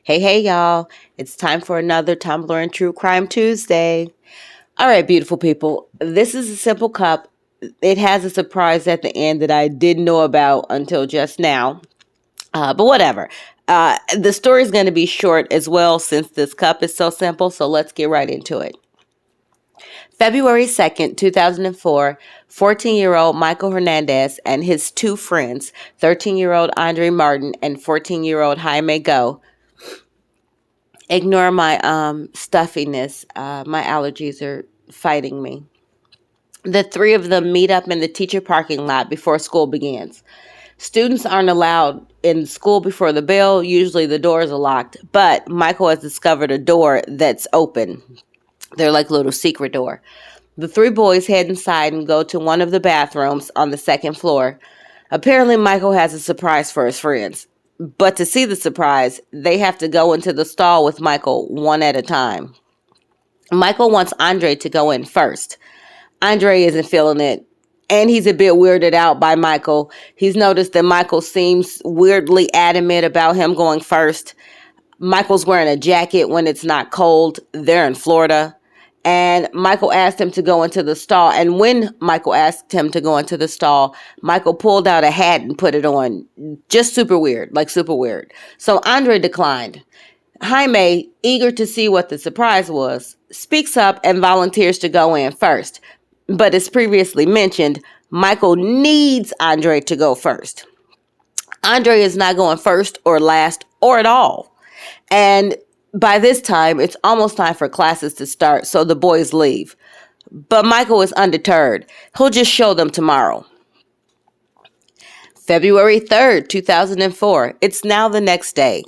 Hey, y'all. It's time for another Tumblr and True Crime Tuesday. All right, beautiful people. This is a simple cup. It has a surprise at the end that I didn't know about until just now. But whatever. The story is going to be short as well since this cup is so simple. So let's get right into it. February 2nd, 2004, 14-year-old Michael Hernandez and his two friends, 13-year-old Andre Martin and 14-year-old Jaime Go. Ignore my stuffiness. My allergies are fighting me. The three of them meet up in the teacher parking lot before school begins. Students aren't allowed in school before the bell. Usually the doors are locked, but Michael has discovered a door that's open. They're like a little secret door. The three boys head inside and go to one of the bathrooms on the second floor. Apparently, Michael has a surprise for his friends. But to see the surprise, they have to go into the stall with Michael one at a time. Michael wants Andre to go in first. Andre isn't feeling it, and he's a bit weirded out by Michael. He's noticed that Michael seems weirdly adamant about him going first. Michael's wearing a jacket when it's not cold. They're in Florida. And Michael asked him to go into the stall. And when Michael asked him to go into the stall, Michael pulled out a hat and put it on. Just super weird, like super weird. So Andre declined. Jaime, eager to see what the surprise was, speaks up and volunteers to go in first. But as previously mentioned, Michael needs Andre to go first. Andre is not going first or last or at all. And by this time, it's almost time for classes to start, so the boys leave. But Michael is undeterred. He'll just show them tomorrow. February 3rd, 2004. It's now the next day.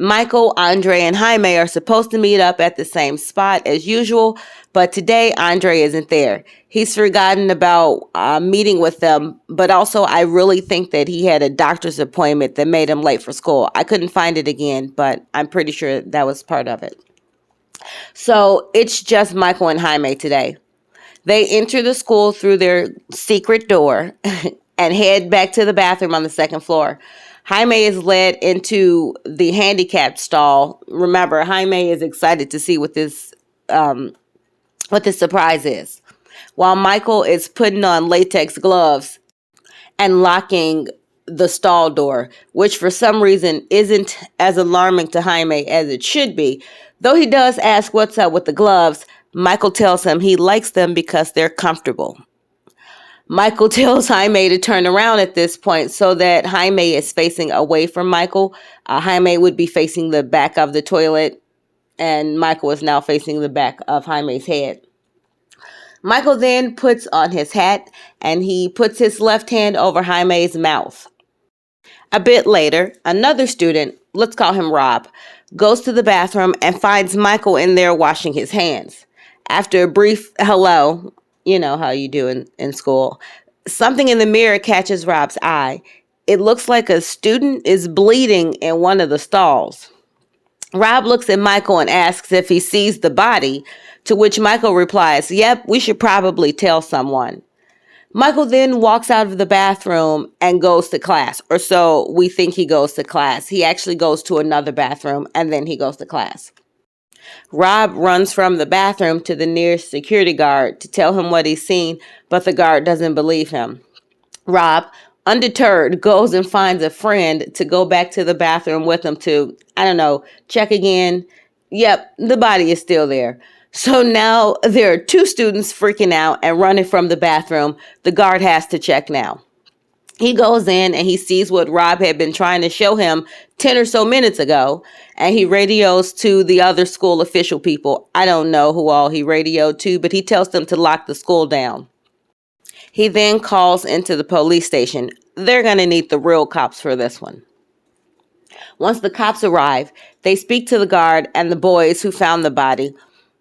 Michael, Andre, and Jaime are supposed to meet up at the same spot as usual, but today Andre isn't there. He's forgotten about meeting with them, but also I really think that he had a doctor's appointment that made him late for school. I couldn't find it again, but I'm pretty sure that was part of it. So it's just Michael and Jaime today. They enter the school through their secret door and head back to the bathroom on the second floor. Jaime is led into the handicapped stall. Remember, Jaime is excited to see what this surprise is. While Michael is putting on latex gloves and locking the stall door, which for some reason isn't as alarming to Jaime as it should be. Though he does ask what's up with the gloves, Michael tells him he likes them because they're comfortable. Michael tells Jaime to turn around at this point so that Jaime is facing away from Michael. Jaime would be facing the back of the toilet, and Michael is now facing the back of Jaime's head. Michael then puts on his hat, and he puts his left hand over Jaime's mouth. A bit later, another student, let's call him Rob, goes to the bathroom and finds Michael in there washing his hands. After a brief hello, you know how you do in school, something in the mirror catches Rob's eye. It looks like a student is bleeding in one of the stalls. Rob looks at Michael and asks if he sees the body, to which Michael replies, "Yep, we should probably tell someone." Michael then walks out of the bathroom and goes to class, or so we think he goes to class. He actually goes to another bathroom and then he goes to class. Rob runs from the bathroom to the nearest security guard to tell him what he's seen, but the guard doesn't believe him. Rob, undeterred, goes and finds a friend to go back to the bathroom with him to, check again. Yep, the body is still there. So now there are two students freaking out and running from the bathroom. The guard has to check now. He goes in and he sees what Rob had been trying to show him 10 or so minutes ago, and he radios to the other school official people. I don't know who all he radioed to, but he tells them to lock the school down. He then calls into the police station. They're going to need the real cops for this one. Once the cops arrive, they speak to the guard and the boys who found the body.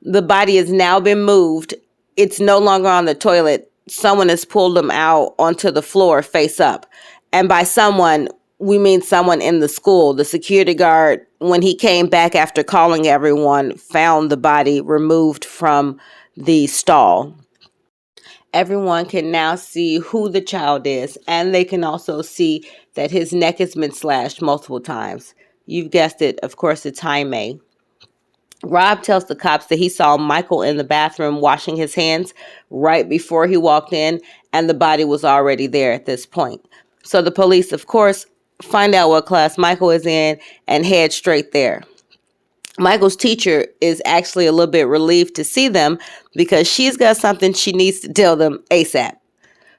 The body has now been moved. It's no longer on the toilet. Someone has pulled him out onto the floor face up. And by someone, we mean someone in the school. The security guard, when he came back after calling everyone, found the body removed from the stall. Everyone can now see who the child is, and they can also see that his neck has been slashed multiple times. You've guessed it. Of course, it's Jaime. Rob tells the cops that he saw Michael in the bathroom washing his hands right before he walked in, and the body was already there at this point. So the police, of course, find out what class Michael is in and head straight there. Michael's teacher is actually a little bit relieved to see them because she's got something she needs to tell them ASAP.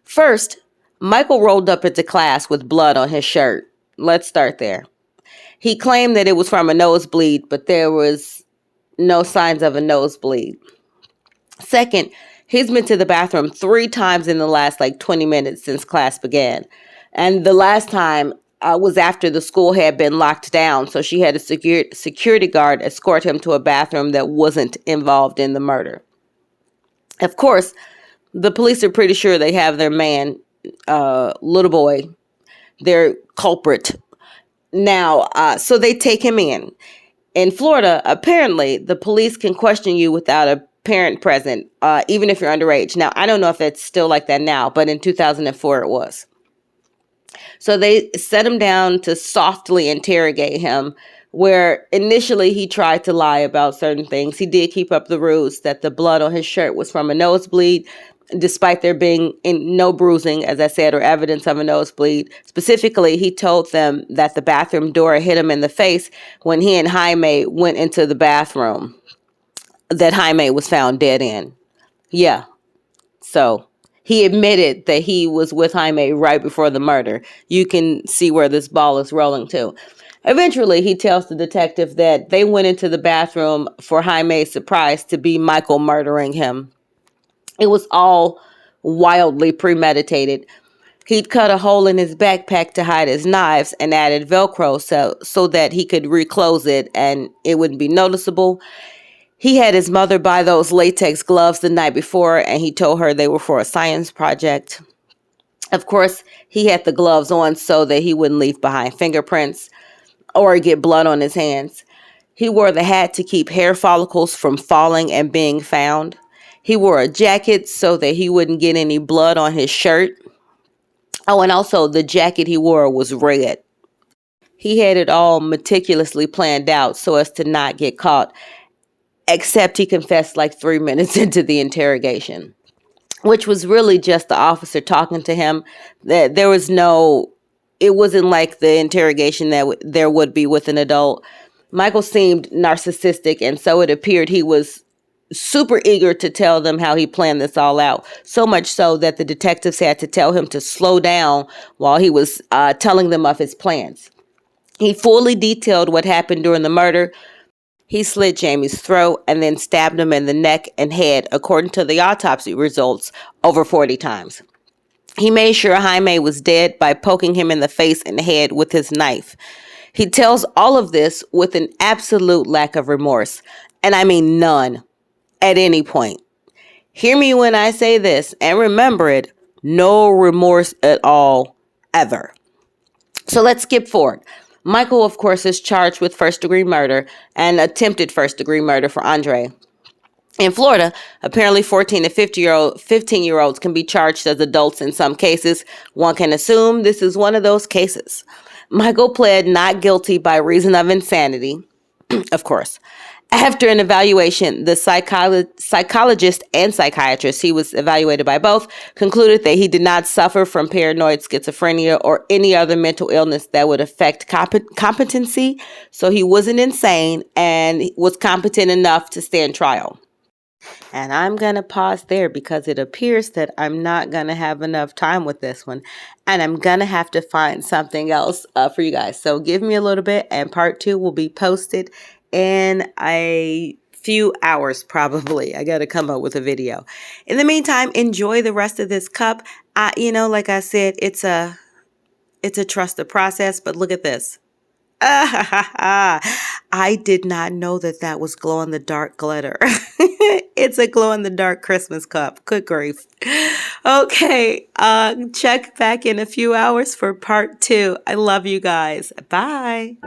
First, Michael rolled up into class with blood on his shirt. Let's start there. He claimed that it was from a nosebleed, but there was no signs of a nosebleed. Second, he's been to the bathroom 3 times in the last 20 minutes since class began. And the last time was after the school had been locked down, so she had a security guard escort him to a bathroom that wasn't involved in the murder. Of course, the police are pretty sure they have their man, little boy, their culprit. Now, so they take him in. In Florida, apparently, the police can question you without a parent present, even if you're underage. Now, I don't know if it's still like that now, but in 2004 it was. So they set him down to softly interrogate him, where initially he tried to lie about certain things. He did keep up the ruse that the blood on his shirt was from a nosebleed, despite there being no bruising, as I said, or evidence of a nosebleed. Specifically, he told them that the bathroom door hit him in the face when he and Jaime went into the bathroom that Jaime was found dead in. Yeah. So he admitted that he was with Jaime right before the murder. You can see where this ball is rolling to. Eventually, he tells the detective that they went into the bathroom for Jaime's surprise to be Michael murdering him. It was all wildly premeditated. He'd cut a hole in his backpack to hide his knives and added Velcro so that he could reclose it and it wouldn't be noticeable. He had his mother buy those latex gloves the night before, and he told her they were for a science project. Of course, he had the gloves on so that he wouldn't leave behind fingerprints or get blood on his hands. He wore the hat to keep hair follicles from falling and being found. He wore a jacket so that he wouldn't get any blood on his shirt. Oh, and also the jacket he wore was red. He had it all meticulously planned out so as to not get caught, except he confessed 3 minutes into the interrogation, which was really just the officer talking to him. That there was no, it wasn't like the interrogation that there would be with an adult. Michael seemed narcissistic, and so it appeared he was super eager to tell them how he planned this all out. So much so that the detectives had to tell him to slow down while he was telling them of his plans. He fully detailed what happened during the murder. He slit Jamie's throat and then stabbed him in the neck and head, according to the autopsy results, over 40 times. He made sure Jaime was dead by poking him in the face and head with his knife. He tells all of this with an absolute lack of remorse, and I mean none, at any point. Hear me when I say this, and remember it, no remorse at all, ever. So let's skip forward. Michael, of course, is charged with first-degree murder and attempted first-degree murder for Andre. In Florida, apparently 14 to 15-year-olds can be charged as adults in some cases. One can assume this is one of those cases. Michael pled not guilty by reason of insanity, of course. After an evaluation, the psychologist and psychiatrist, he was evaluated by both, concluded that he did not suffer from paranoid schizophrenia or any other mental illness that would affect competency. So he wasn't insane and was competent enough to stand trial. And I'm going to pause there because it appears that I'm not going to have enough time with this one. And I'm going to have to find something else for you guys. So give me a little bit and part 2 will be posted in a few hours probably. I got to come up with a video. In the meantime, enjoy the rest of this cup. Like I said, it's a trust the process, but look at this. I did not know that was glow in the dark glitter. It's a glow in the dark Christmas cup. Good grief. Okay. Check back in a few hours for part 2. I love you guys. Bye.